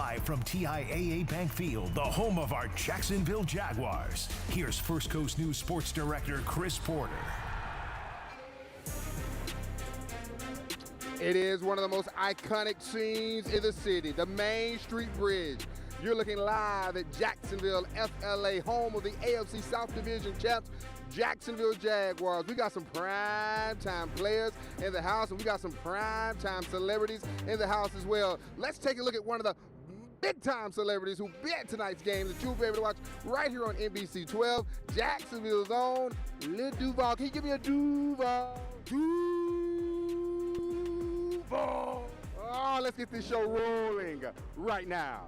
Live from TIAA Bank Field, the home of our Jacksonville Jaguars. Here's First Coast News Sports Director Chris Porter. It is one of the most iconic scenes in the city, the Main Street Bridge. You're looking live at Jacksonville, FLA, home of the AFC South Division champs, Jacksonville Jaguars. We got some prime-time players in the house, and we got some prime-time celebrities in the house as well. Let's take a look at one of the big-time celebrities who be at tonight's game that you'll be able to watch right here on NBC 12. Jacksonville's own Lil Duval. Can you give me a Duval? Duval. Oh, let's get this show rolling right now.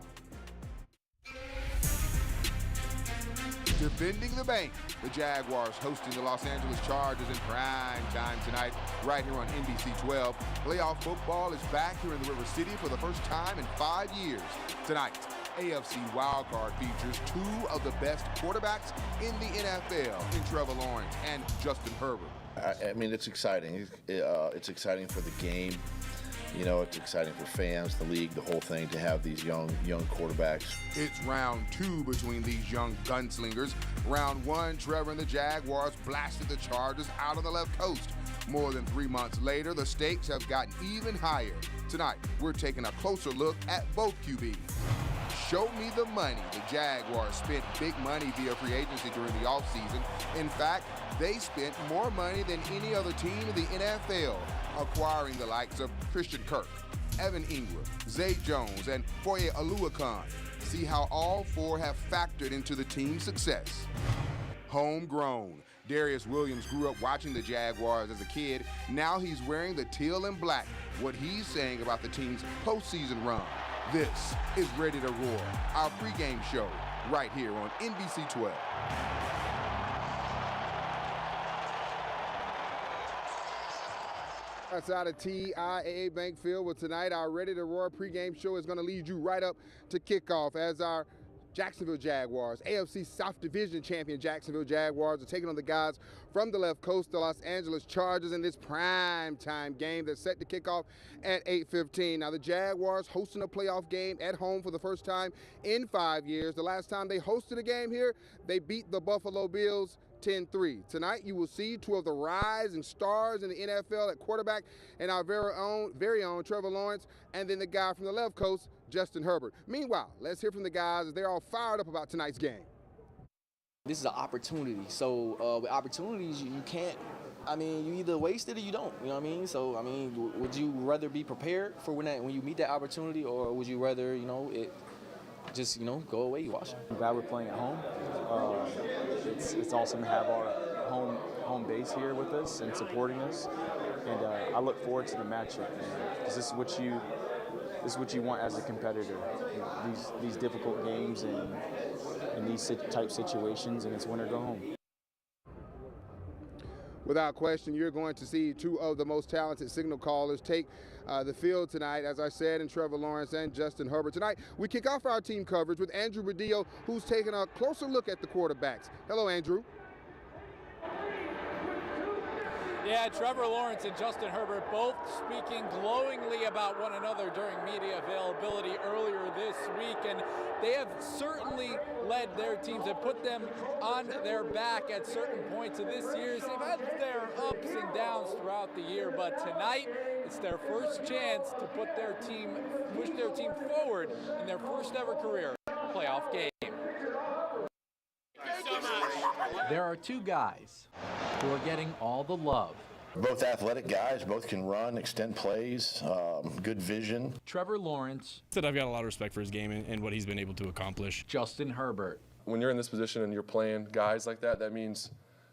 Defending the bank, the Jaguars hosting the Los Angeles Chargers in prime time tonight, right here on NBC 12. Playoff football is back here in the River City for the first time in 5 years. Tonight, AFC wildcard features two of the best quarterbacks in the NFL, in Trevor Lawrence and Justin Herbert. I mean, it's exciting. It's exciting for the game. You know, it's exciting for fans, the league, the whole thing, to have these young quarterbacks. It's round two between these young gunslingers. Round one, Trevor and the Jaguars blasted the Chargers out on the left coast. More than 3 months later, the stakes have gotten even higher. Tonight, we're taking a closer look at both QBs. Show me the money. The Jaguars spent big money via free agency during the offseason. In fact, they spent more money than any other team in the NFL, acquiring the likes of Christian Kirk, Evan Ingram, Zay Jones, and Foye Oluokun. See how all four have factored into the team's success. Homegrown. Darius Williams grew up watching the Jaguars as a kid. Now he's wearing the teal and black. What he's saying about the team's postseason run. This is Ready to Roar, our pregame show, right here on NBC 12. Outside of TIAA Bank Field, well, tonight our Ready to Roar pregame show is going to lead you right up to kickoff as our Jacksonville Jaguars, AFC South Division champion Jacksonville Jaguars, are taking on the guys from the left coast, the Los Angeles Chargers, in this prime time game that's set to kick off at 8:15. Now, the Jaguars hosting a playoff game at home for the first time in 5 years. The last time they hosted a game here, they beat the Buffalo Bills 10-3. Tonight, you will see two of the rising stars in the NFL at quarterback, and our very own Trevor Lawrence, and then the guy from the left coast, Justin Herbert. Meanwhile, let's hear from the guys as they're all fired up about tonight's game. This is an opportunity. So with opportunities, you can't, I mean, you either waste it or you don't, you know what I mean? So, I mean, would you rather be prepared for when you meet that opportunity, or would you rather, it just, go away, you watch it? I'm glad we're playing at home. It's awesome to have our home base here with us and supporting us, and I look forward to the matchup, because this is what you want as a competitor. These difficult games and these type situations, and it's win or go home. Without question, you're going to see two of the most talented signal callers take the field tonight, as I said, in Trevor Lawrence and Justin Herbert. Tonight, we kick off our team coverage with Andrew Badillo, who's taking a closer look at the quarterbacks. Hello, Andrew. Yeah, Trevor Lawrence and Justin Herbert both speaking glowingly about one another during media availability earlier this week, and they have certainly led their teams and put them on their back at certain points of this year. They've had their ups and downs throughout the year, but tonight it's their first chance to push their team forward in their first ever career playoff game. There are two guys who are getting all the love. Both athletic guys, both can run, extend plays, good vision. Trevor Lawrence. I've got a lot of respect for his game and what he's been able to accomplish. Justin Herbert. When you're in this position and you're playing guys like that, that means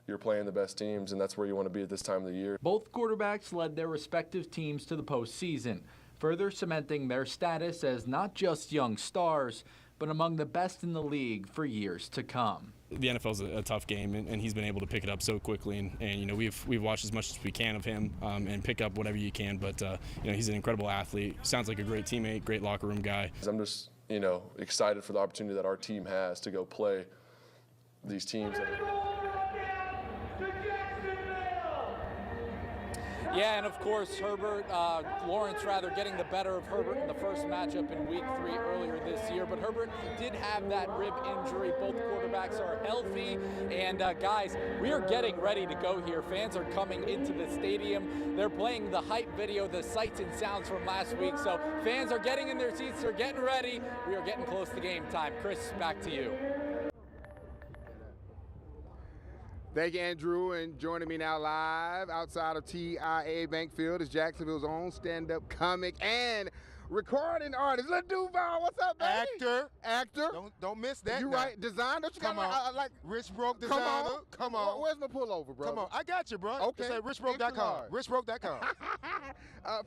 you're playing the best teams, and that's where you want to be at this time of the year. Both quarterbacks led their respective teams to the postseason, further cementing their status as not just young stars, but among the best in the league for years to come. The NFL's a tough game, and he's been able to pick it up so quickly. And we've watched as much as we can of him and pick up whatever you can. But he's an incredible athlete. Sounds like a great teammate, great locker room guy. I'm just excited for the opportunity that our team has to go play these teams. Yeah, and of course, Lawrence getting the better of Herbert in the first matchup in Week 3 earlier this year. But Herbert did have that rib injury. Both quarterbacks are healthy. And guys, we are getting ready to go here. Fans are coming into the stadium. They're playing the hype video, the sights and sounds from last week. So fans are getting in their seats. They're getting ready. We are getting close to game time. Chris, back to you. Thank you, Andrew, and joining me now live outside of TIAA Bank Field is Jacksonville's own stand-up comic and recording artist, Lil Duval. What's up, baby? Actor. Don't miss that. You now. Right, designer. Come on. Like Rich Broke designer. Come on. Where's my pullover, bro? Come on. I got you, bro. Okay. It's at richbroke.com. Richbroke.com.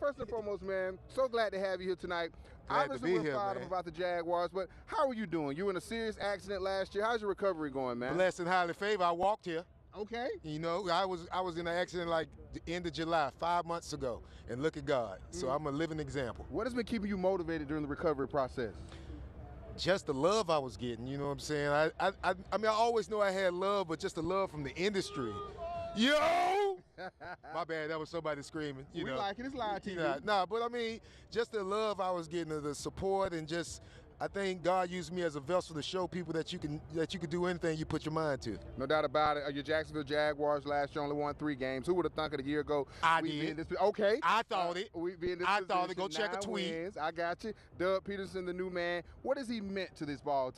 First and foremost, man, so glad to have you here tonight. Glad to be Obviously, we're fired here, up about the Jaguars, but how are you doing? You were in a serious accident last year. How's your recovery going, man? Blessed and highly favored. I walked here. Okay. You know, I was in an accident like the end of July, 5 months ago, and look at God. So I'm a living example. What has been keeping you motivated during the recovery process? Just the love I was getting, you know what I'm saying? I mean, I always know I had love, but just the love from the industry. Yo! My bad, that was somebody screaming. We like it, it's live TV. But I mean, just the love I was getting, the support, and just, I think God used me as a vessel to show people that you can do anything you put your mind to. No doubt about it. Your Jacksonville Jaguars last year only won 3 games. Who would have thunk it a year ago? I did. Okay. I thought it. We be in this I thought it. Go position, check a 9 tweet. Wins. I got you. Doug Peterson, the new man. What has he meant to this ball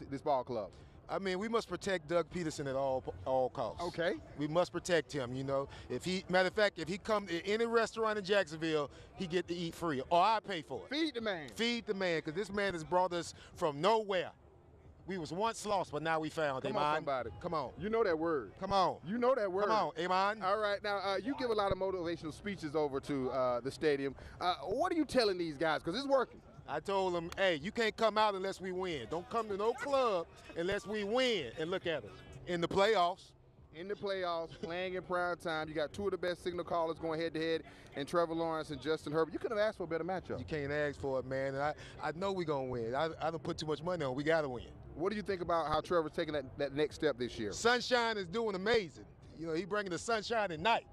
club? I mean, we must protect Doug Peterson at all costs. Okay. We must protect him, you know. Matter of fact, if he come to any restaurant in Jacksonville, he get to eat free, or I pay for it. Feed the man. Feed the man, because this man has brought us from nowhere. We was once lost, but now we found. Come on, somebody. Come on. You know that word. Come on. You know that word. Come on, Amen. All right, now you give a lot of motivational speeches over to the stadium. What are you telling these guys? Because it's working. I told them, hey, you can't come out unless we win. Don't come to no club unless we win. And look at us. In the playoffs. In the playoffs, playing in prime time. You got 2 of the best signal callers going head-to-head, and Trevor Lawrence and Justin Herbert. You couldn't have asked for a better matchup. You can't ask for it, man. And I know we're going to win. I don't put too much money on. We got to win. What do you think about how Trevor's taking that next step this year? Sunshine is doing amazing. You know, he's bringing the sunshine at night.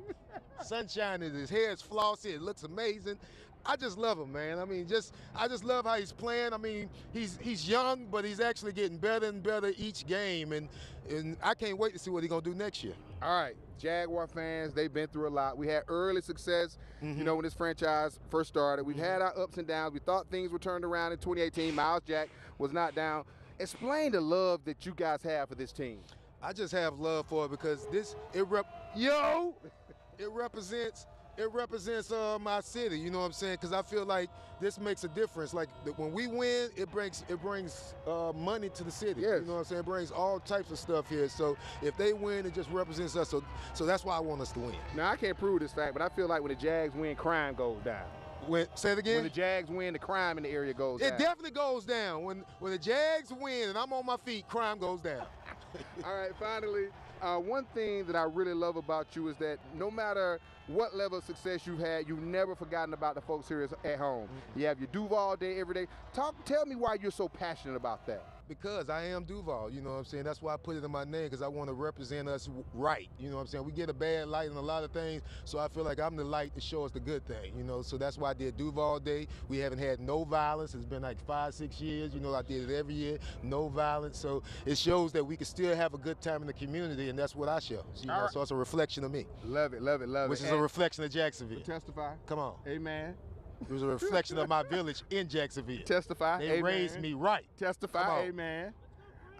Sunshine is his hair is flossy. It looks amazing. I just love him, man. I mean, I just love how he's playing. I mean, he's young, but he's actually getting better and better each game, and I can't wait to see what he's gonna do next year. All right, Jaguar fans, they've been through a lot. We had early success, you know, when this franchise first started. We've had our ups and downs. We thought things were turned around in 2018. Miles Jack was not down. Explain the love that you guys have for this team. I just have love for it because it represents my city, you know what I'm saying? Because I feel like this makes a difference. Like when we win, it brings money to the city. Yes. You know what I'm saying? It brings all types of stuff here. So if they win, it just represents us. So that's why I want us to win. Now, I can't prove this fact, but I feel like when the Jags win, crime goes down. Say it again? When the Jags win, the crime in the area goes down. It definitely goes down. When the Jags win and I'm on my feet, crime goes down. All right, finally, one thing that I really love about you is that no matter what level of success you've had, you've never forgotten about the folks here at home. You have your Duval day every day. Tell me why you're so passionate about that. Because I am Duval, you know what I'm saying? That's why I put it in my name, because I want to represent us right, you know what I'm saying? We get a bad light in a lot of things, so I feel like I'm the light to show us the good thing, you know? So that's why I did Duval Day. We haven't had no violence. It's been like 5-6 years, you know, I did it every year, no violence. So it shows that we can still have a good time in the community, and that's what I show. You know? So it's a reflection of me. Love it, love it, love it. Which is a reflection of Jacksonville. Testify. Come on. Amen. It was a reflection of my village in Jacksonville. Testify. They amen. raised me right. Testify. Amen.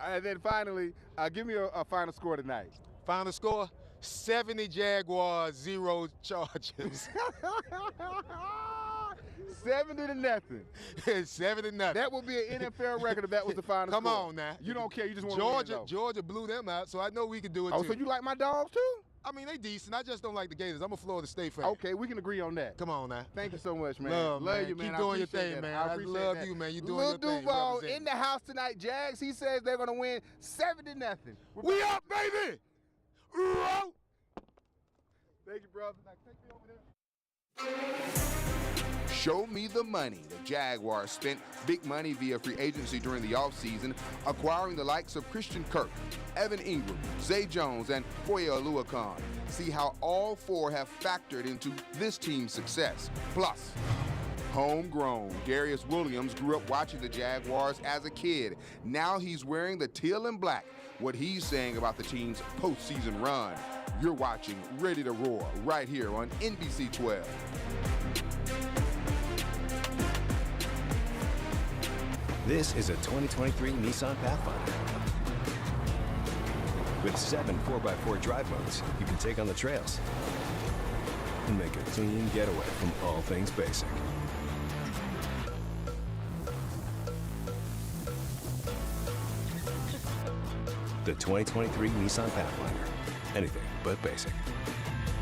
And then finally, give me a final score tonight. Final score, 70 Jaguars, 0 Chargers. 70-0. 7-0. That would be an NFL record if that was the final Come score. on now. You don't care. You just want to win, though. Georgia blew them out, so I know we can do it too. Oh, so you like my dogs too? I mean, they decent. I just don't like the Gators. I'm a Florida State fan. Okay, we can agree on that. Come on now. Thank you so much, man. Love you, man. Keep doing your thing, man. I love you, man. You doing your thing. Lil Duval in the house tonight. Jags, he says they're going to win 7-0. We up, baby! Thank you, brother. Now, take me over there. Show me the money. The Jaguars spent big money via free agency during the offseason, acquiring the likes of Christian Kirk, Evan Ingram, Zay Jones, and Foye Oluokun. See how all four have factored into this team's success. Plus, homegrown. Darius Williams grew up watching the Jaguars as a kid. Now he's wearing the teal and black. What he's saying about the team's postseason run. You're watching Ready to Roar right here on NBC 12. This is a 2023 Nissan Pathfinder. With 7 4x4 drive modes, you can take on the trails and make a clean getaway from all things basic. The 2023 Nissan Pathfinder. Anything but basic.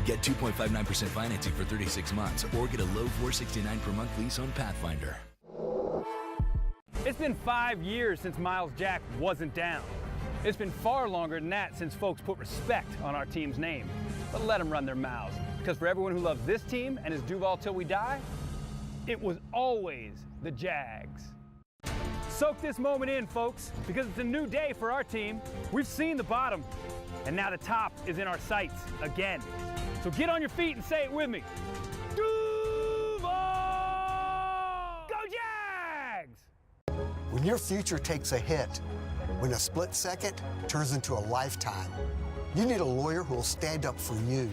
Get 2.59% financing for 36 months or get a low $469 per month lease on Pathfinder. It's been 5 years since Miles Jack wasn't down. It's been far longer than that since folks put respect on our team's name. But let them run their mouths, because for everyone who loves this team and is Duval till we die, it was always the Jags. Soak this moment in, folks, because it's a new day for our team. We've seen the bottom, and now the top is in our sights again. So get on your feet and say it with me. Duval! Go Jags! When your future takes a hit, when a split second turns into a lifetime, you need a lawyer who will stand up for you.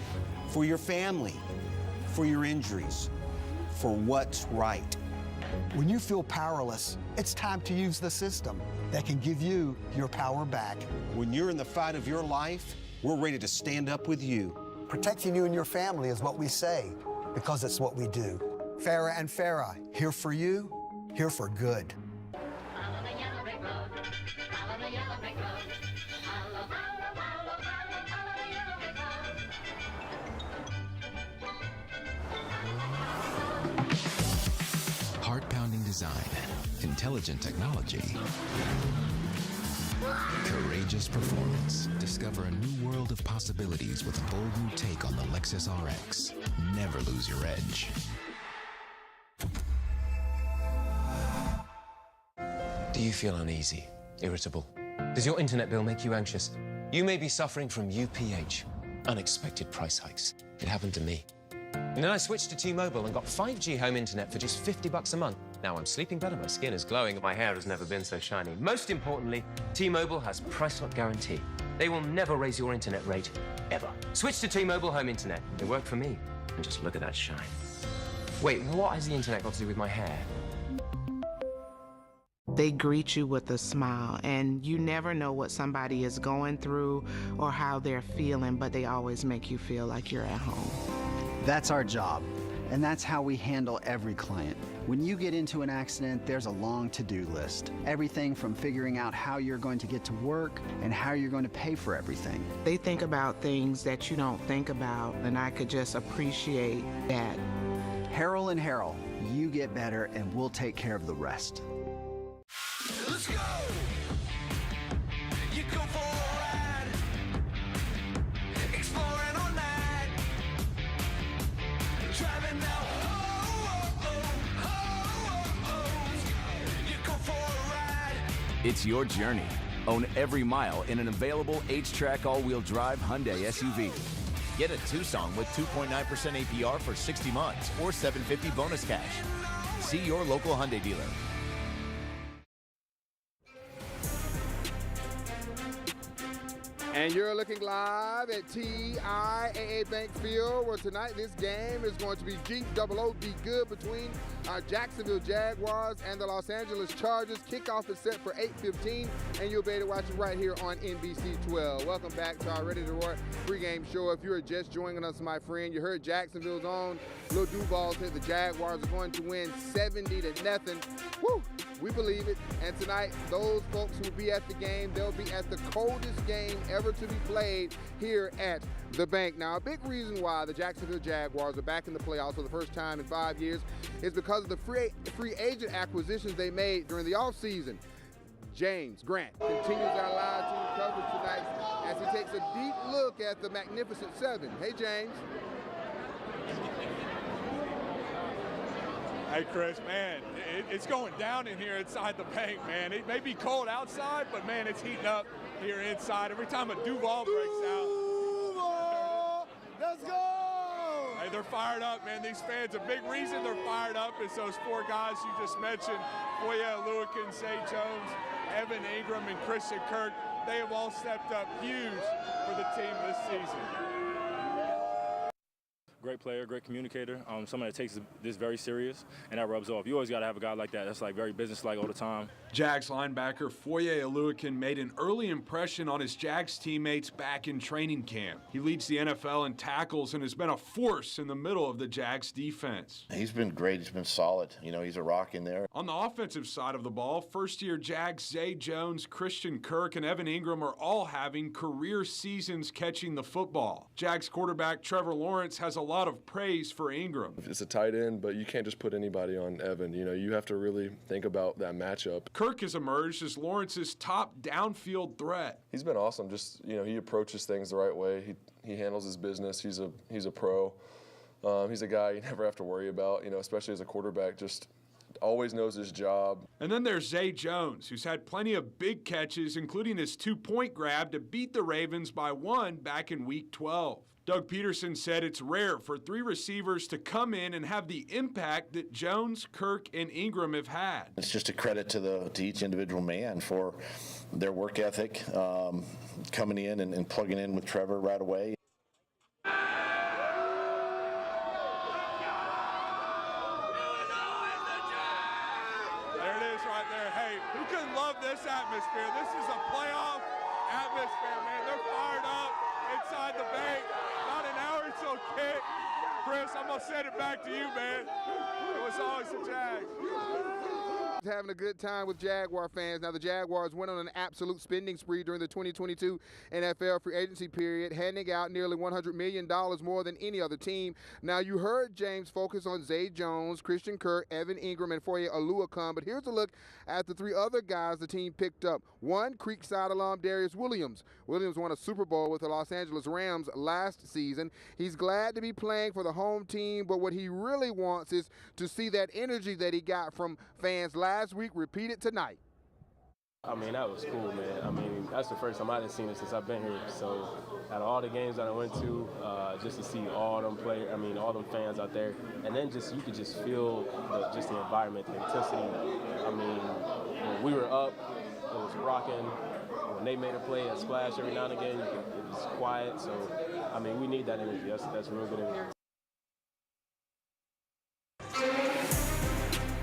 For your family, for your injuries, for what's right. When you feel powerless, it's time to use the system that can give you your power back. When you're in the fight of your life, we're ready to stand up with you. Protecting you and your family is what we say, because it's what we do. Farah and Farah, here for you, here for good. Heart-pounding design, intelligent technology, courageous performance. Discover a new world of possibilities with a bold new take on the Lexus RX. Never lose your edge. Do you feel uneasy, irritable? Does your internet bill make you anxious? You may be suffering from UPH, unexpected price hikes. It happened to me. And then I switched to T-Mobile and got 5G home internet for just $50 a month. Now I'm sleeping better, my skin is glowing, and my hair has never been so shiny. Most importantly, T-Mobile has price lock guarantee. They will never raise your internet rate, ever. Switch to T-Mobile home internet. It worked for me. And just look at that shine. Wait, what has the internet got to do with my hair? They greet you with a smile, and you never know what somebody is going through or how they're feeling, but they always make you feel like you're at home. That's our job, and that's how we handle every client. When you get into an accident, there's a long to-do list. Everything from figuring out how you're going to get to work and how you're going to pay for everything. They think about things that you don't think about, and I could just appreciate that. Harrell and Harrell, you get better and we'll take care of the rest. Let's go! You go for a ride, exploring all night, driving now. You go for a ride. It's your journey. Own every mile in an available H-Track all-wheel drive Hyundai SUV. Get a Tucson with 2.9% APR for 60 months or $750 bonus cash. See your local Hyundai dealer. And you're looking live at TIAA Bank Field, where tonight this game is going to be G-O-O-Be good between our Jacksonville Jaguars and the Los Angeles Chargers. Kickoff is set for 8:15, and you'll be able to watch it right here on NBC 12. Welcome back to our Ready to Roar pregame show. If you're just joining us, my friend, you heard Jacksonville's own Lil Duval said the Jaguars are going to win 70-0. Woo! We believe it. And tonight, those folks who will be at the game, they'll be at the coldest game ever to be played here at the bank. Now, a big reason why the Jacksonville Jaguars are back in the playoffs for the first time in 5 years is because of the free agent acquisitions they made during the offseason. James Grant continues our live team coverage tonight as he takes a deep look at the Magnificent Seven. Hey, James. Hey, Chris, man, it's going down in here inside the bank, man. It may be cold outside, but, man, it's heating up here inside. Every time a Duval breaks out. Let's go! Hey, they're fired up, man. These fans, a big reason they're fired up is those four guys you just mentioned, Foye Oluokun, Zay Jones, Evan Ingram, and Christian Kirk. They have all stepped up huge for the team this season. Great player, great communicator, somebody that takes this very serious, and that rubs off. You always got to have a guy like that that's like very businesslike all the time. Jags linebacker Foye Oluokun made an early impression on his Jags teammates back in training camp. He leads the NFL in tackles and has been a force in the middle of the Jags defense. He's been great. He's been solid. You know, he's a rock in there. On the offensive side of the ball, first-year Jags Zay Jones, Christian Kirk, and Evan Ingram are all having career seasons catching the football. Jags quarterback Trevor Lawrence has a lot of praise for Ingram. It's a tight end, but you can't just put anybody on Evan. You know, you have to really think about that matchup. Kirk has emerged as Lawrence's top downfield threat. He's been awesome. Just, you know, he approaches things the right way. He handles his business. He's a pro. He's a guy you never have to worry about, you know, especially as a quarterback, just always knows his job. And then there's Zay Jones, who's had plenty of big catches, including his 2-point grab to beat the Ravens by 1 back in Week 12. Doug Peterson said it's rare for 3 receivers to come in and have the impact that Jones, Kirk, and Ingram have had. It's just a credit to each individual man for their work ethic, coming in and plugging in with Trevor right away. This atmosphere. This is a playoff atmosphere, man. They're fired up inside the bank. Not an hour till kick. Chris, I'm going to send it back to you, man. It was always the Jags. Having a good time with Jaguar fans. Now, the Jaguars went on an absolute spending spree during the 2022 NFL free agency period, handing out nearly $100 million more than any other team. Now, you heard James focus on Zay Jones, Christian Kirk, Evan Ingram, and Foye Oluokun, but here's a look at the 3 other guys the team picked up. One, Creekside alum Darius Williams. Williams won a Super Bowl with the Los Angeles Rams last season. He's glad to be playing for the home team, but what he really wants is to see that energy that he got from fans last week repeated tonight. I mean, that was cool, man. I mean, that's the first time I've seen it since I've been here. So, out of all the games that I went to, just to see all them players, I mean, all them fans out there, and then you could just feel the environment, the intensity. I mean, when we were up, it was rocking. When they made a play, a splash every now and again, it was quiet. So, I mean, we need that energy. That's real good energy.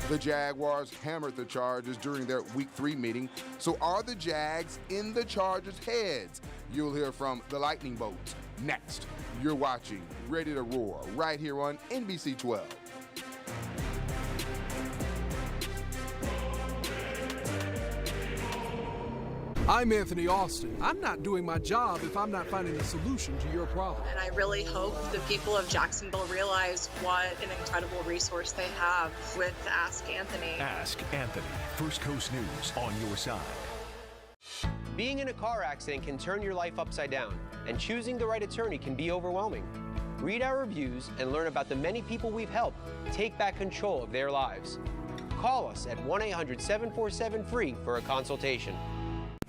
The Jaguars hammered the Chargers during their Week 3 meeting. So are the Jags in the Chargers' heads? You'll hear from the Lightning Bolts next. You're watching Ready to Roar right here on NBC 12. I'm Anthony Austin. I'm not doing my job if I'm not finding a solution to your problem. And I really hope the people of Jacksonville realize what an incredible resource they have with Ask Anthony. Ask Anthony. First Coast News on your side. Being in a car accident can turn your life upside down, and choosing the right attorney can be overwhelming. Read our reviews and learn about the many people we've helped take back control of their lives. Call us at 1-800-747-FREE for a consultation.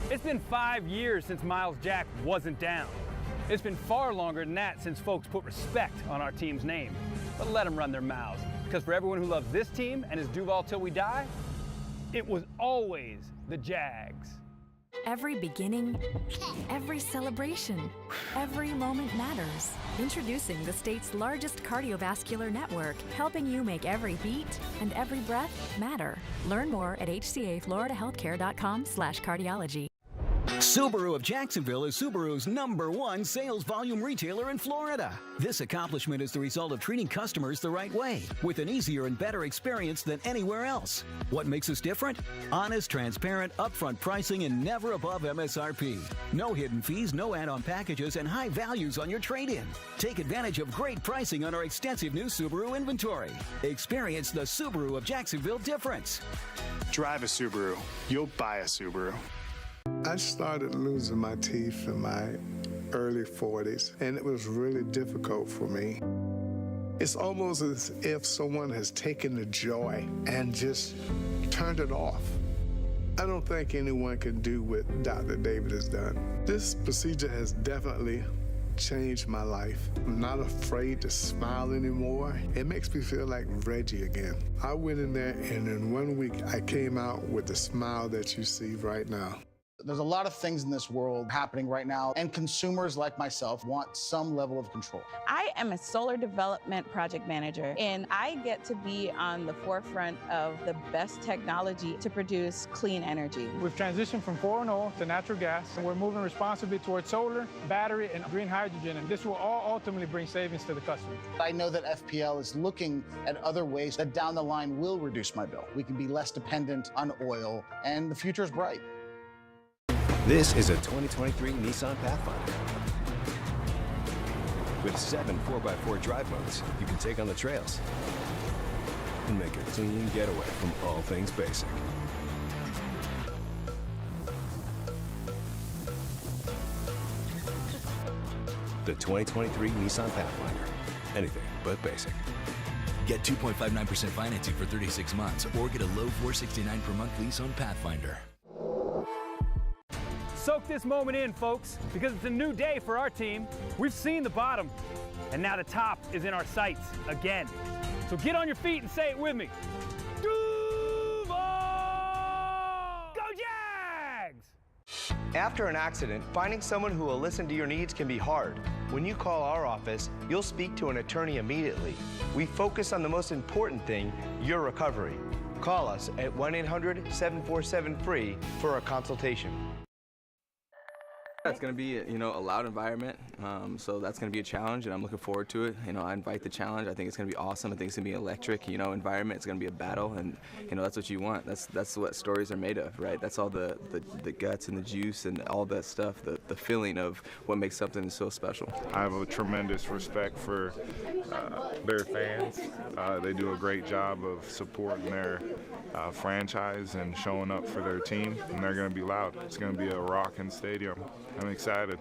It's been 5 years since Miles Jack wasn't down. It's been far longer than that since folks put respect on our team's name. But let them run their mouths, because for everyone who loves this team and is Duval till we die, it was always the Jags. Every beginning, every celebration, every moment matters. Introducing the state's largest cardiovascular network, helping you make every beat and every breath matter. Learn more at hcafloridahealthcare.com/cardiology. Subaru of Jacksonville is Subaru's #1 sales volume retailer in Florida. This accomplishment is the result of treating customers the right way, with an easier and better experience than anywhere else. What makes us different? Honest, transparent, upfront pricing and never above MSRP. No hidden fees, no add-on packages, and high values on your trade-in. Take advantage of great pricing on our extensive new Subaru inventory. Experience the Subaru of Jacksonville difference. Drive a Subaru. You'll buy a Subaru. I started losing my teeth in my early 40s, and it was really difficult for me. It's almost as if someone has taken the joy and just turned it off. I don't think anyone can do what Dr. David has done. This procedure has definitely changed my life. I'm not afraid to smile anymore. It makes me feel like Reggie again. I went in there and in 1 week I came out with the smile that you see right now. There's a lot of things in this world happening right now, and consumers like myself want some level of control. I am a solar development project manager, and I get to be on the forefront of the best technology to produce clean energy. We've transitioned from 4.0 to natural gas, and we're moving responsibly towards solar, battery, and green hydrogen, and this will all ultimately bring savings to the customer. I know that FPL is looking at other ways that down the line will reduce my bill. We can be less dependent on oil, and the future is bright. This is a 2023 Nissan Pathfinder. With 7 4x4 drive modes, you can take on the trails and make a clean getaway from all things basic. The 2023 Nissan Pathfinder. Anything but basic. Get 2.59% financing for 36 months or get a low $469 per month lease on Pathfinder. Soak this moment in, folks, because it's a new day for our team. We've seen the bottom, and now the top is in our sights again. So get on your feet and say it with me. Duval! Go Jags! After an accident, finding someone who will listen to your needs can be hard. When you call our office, you'll speak to an attorney immediately. We focus on the most important thing, your recovery. Call us at 1-800-747-FREE for a consultation. It's going to be, a loud environment, so that's going to be a challenge, and I'm looking forward to it. I invite the challenge. I think it's going to be awesome. I think it's going to be electric, environment. It's going to be a battle, and, that's what you want. That's what stories are made of, right? That's all the guts and the juice and all that stuff, the feeling of what makes something so special. I have a tremendous respect for their fans. They do a great job of supporting their franchise and showing up for their team, and they're going to be loud. It's going to be a rocking stadium. I'm excited.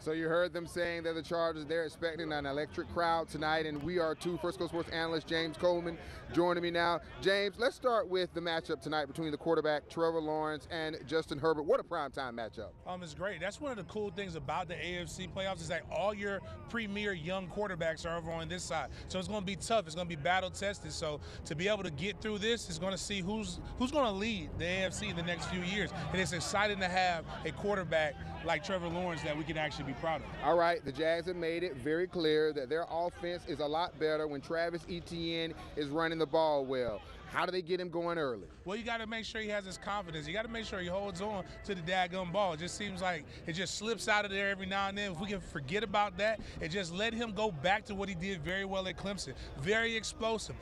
So you heard them saying that the Chargers, they're expecting an electric crowd tonight, and we are too. First Coast Sports analyst James Coleman joining me now. James, let's start with the matchup tonight between the quarterback Trevor Lawrence and Justin Herbert. What a primetime matchup. It's great. That's one of the cool things about the AFC playoffs is that all your premier young quarterbacks are over on this side. So it's going to be tough. It's going to be battle tested. So to be able to get through this is going to see who's going to lead the AFC in the next few years. And it's exciting to have a quarterback like Trevor Lawrence that we can actually be proud of. All right, the Jags have made it very clear that their offense is a lot better when Travis Etienne is running the ball well. How do they get him going early? Well, you got to make sure he has his confidence. You got to make sure he holds on to the daggum ball. It just seems like it just slips out of there every now and then. If we can forget about that and just let him go back to what he did very well at Clemson. Very explosive.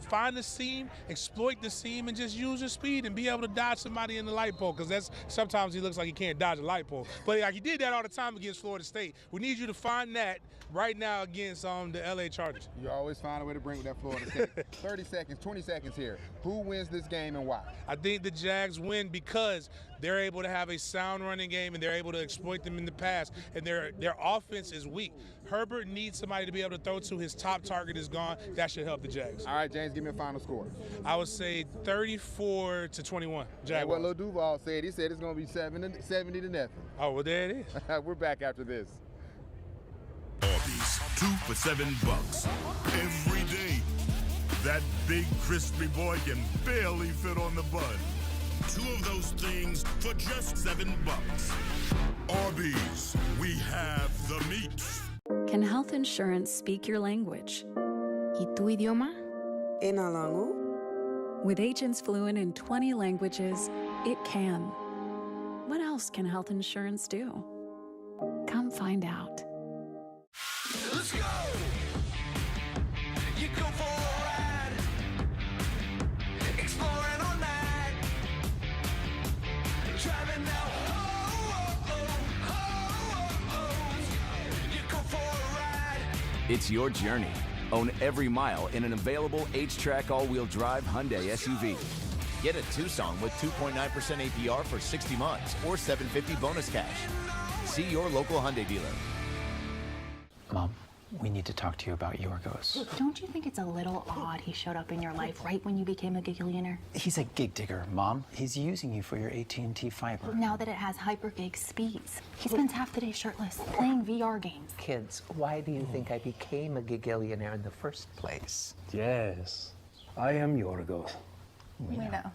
Find the seam, exploit the seam, and just use your speed and be able to dodge somebody in the light pole, because that's sometimes he looks like he can't dodge a light pole. But like he did that all the time against Florida State. We need you to find that right now against the LA Chargers. You always find a way to bring with that Florida State. 30 seconds, 20 seconds here. Who wins this game and why? I think the Jags win because they're able to have a sound running game and they're able to exploit them in the pass, and their offense is weak. Herbert needs somebody to be able to throw to. His top target is gone. That should help the Jags. All right, James, give me a final score. I would say 34-21. Jaguars. What Lil Duval said, he said it's going to be 70-0. Oh, well, there it is. We're back after this. Arby's, 2 for $7 every day. That big crispy boy can barely fit on the bun. 2 of those things for just $7. Arby's, we have the meat. Can health insurance speak your language? ¿Y tu idioma? Inalangu. With agents fluent in 20 languages, it can. What else can health insurance do? Come find out. Let's go! You go for a ride. Exploring all night. Driving now. You go for a ride. It's your journey. Own every mile in an available H-Track all-wheel drive Hyundai SUV. Get a Tucson with 2.9% APR for 60 months or $750 bonus cash. See your local Hyundai dealer. Mom, We need to talk to you about Yorgos. Don't you think it's a little odd he showed up in your life right when you became a gigillionaire? He's a gig digger, Mom. He's using you for your AT&T fiber. Now that it has hyper gig speeds, he spends half the day shirtless, playing VR games. Kids, why do you think I became a gigillionaire in the first place? Yes, I am Yorgos. We know.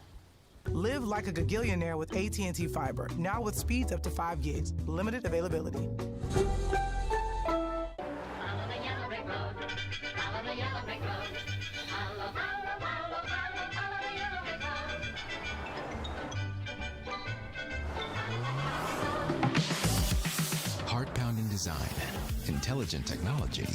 Live like a gigillionaire with AT&T Fiber, now with speeds up to 5 gigs. Limited availability. Heart-pounding design, intelligent technology,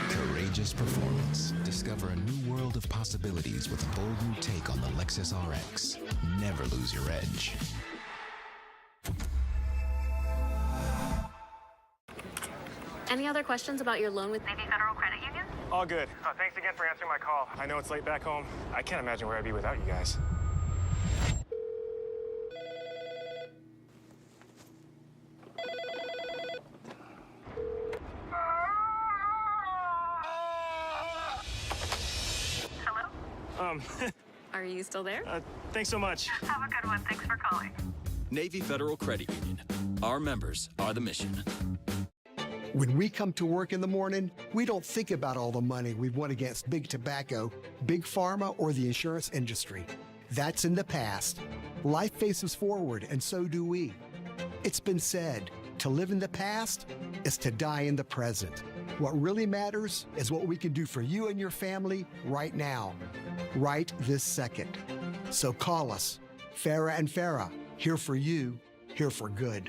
courageous performance. Discover a new world of possibilities with a bold new take on the Lexus RX. Never lose your edge. Any other questions about your loan with Navy Federal Credit Union? All good. Thanks again for answering my call. I know it's late back home. I can't imagine where I'd be without you guys. Are you still there? Thanks so much. Have a good one. Thanks for calling. Navy Federal Credit Union. Our members are the mission. When we come to work in the morning, we don't think about all the money we've won against big tobacco, big pharma, or the insurance industry. That's in the past. Life faces forward, and so do we. It's been said, to live in the past is to die in the present. What really matters is what we can do for you and your family right now, right this second. So call us, Farah and Farah, here for you, here for good.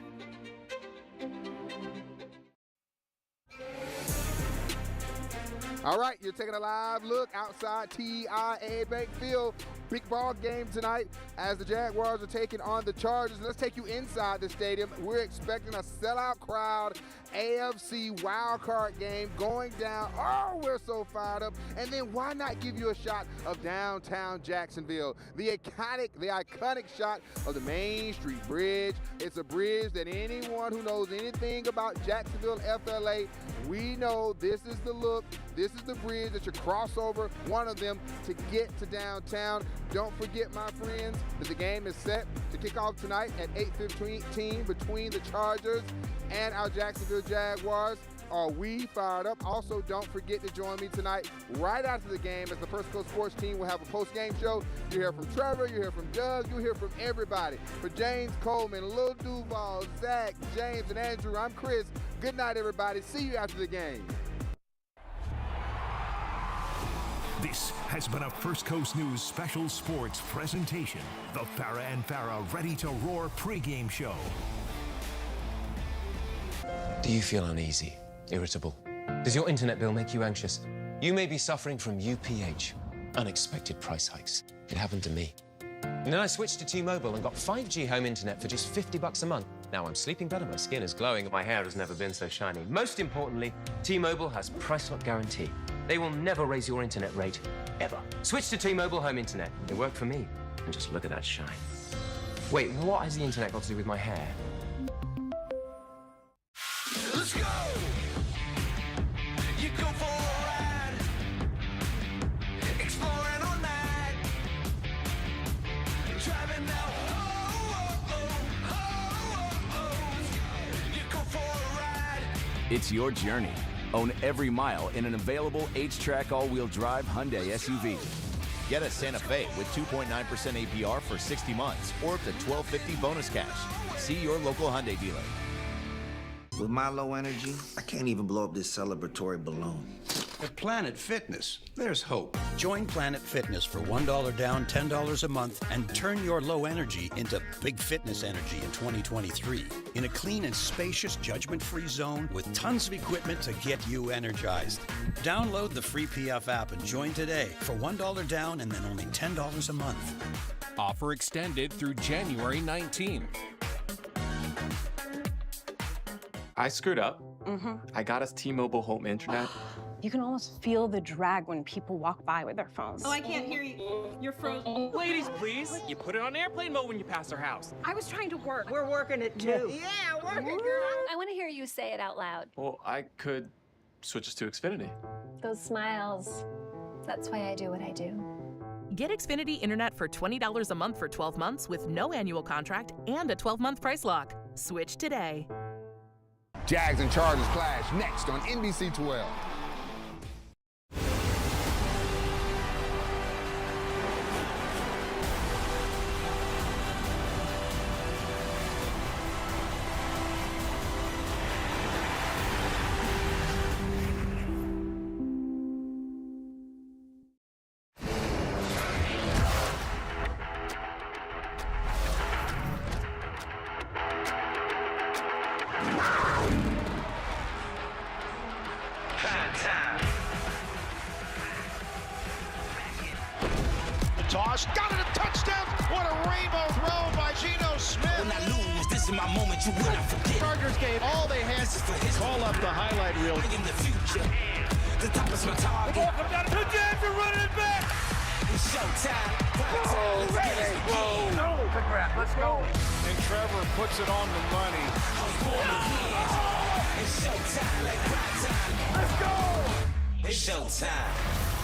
All right, you're taking a live look outside TIAA Bank Field. Big ball game tonight as the Jaguars are taking on the Chargers. Let's take you inside the stadium. We're expecting a sellout crowd, AFC wildcard game going down. Oh, we're so fired up. And then why not give you a shot of downtown Jacksonville? The iconic shot of the Main Street Bridge. It's a bridge that anyone who knows anything about Jacksonville, FLA, we know this is the look. This is the bridge that you cross over, one of them, to get to downtown. Don't forget, my friends, that the game is set to kick off tonight at 8:15 between the Chargers and our Jacksonville Jaguars. Are we fired up? Also, don't forget to join me tonight right after the game as the First Coast Sports team will have a post-game show. You'll hear from Trevor, you'll hear from Doug, you'll hear from everybody. For James Coleman, Lil Duval, Zach, James, and Andrew, I'm Chris. Good night, everybody. See you after the game. This has been a First Coast News special sports presentation. The Farah and Farah Ready to Roar pregame show. Do you feel uneasy, irritable? Does your internet bill make you anxious? You may be suffering from UPH, unexpected price hikes. It happened to me. And then I switched to T-Mobile and got 5G home internet for just $50 a month. Now I'm sleeping better, my skin is glowing, and my hair has never been so shiny. Most importantly, T-Mobile has price lock guarantee. They will never raise your internet rate, ever. Switch to T-Mobile home internet. It worked for me. And just look at that shine. Wait, what has the internet got to do with my hair? Let's go! You go for a ride. Exploring all night. Driving now. You go for a ride. It's your journey. Own every mile in an available H-Track all-wheel drive Hyundai SUV. Get a Santa Fe with 2.9% APR for 60 months or up to $1,250 bonus cash. See your local Hyundai dealer. With my low energy, I can't even blow up this celebratory balloon. At Planet Fitness, there's hope. Join Planet Fitness for $1 down, $10 a month, and turn your low energy into big fitness energy in 2023. In a clean and spacious, judgment-free zone with tons of equipment to get you energized. Download the free PF app and join today for $1 down and then only $10 a month. Offer extended through January 19. I screwed up. I got us T-Mobile home internet. You can almost feel the drag when people walk by with their phones. Oh, I can't hear you. You're frozen. Ladies, please. You put it on airplane mode when you pass our house. I was trying to work. We're working it too. Yeah, work it, girl. I want to hear you say it out loud. Well, I could switch us to Xfinity. Those smiles. That's why I do what I do. Get Xfinity Internet for $20 a month for 12 months with no annual contract and a 12-month price lock. Switch today. Jags and Chargers clash next on NBC 12. Toss, got it, a touchdown! What a rainbow throw by Geno Smith! When I lose, this is my moment, you will not forget. Chargers gave all they had to call up the highlight reel. I am the future. The top is my target. The ball comes down to Jags are running it back! It's showtime. Whoa, baby, whoa! No, congrats, let's go! And Trevor puts it on the money. It's showtime, like prime time. Let's go! It's showtime.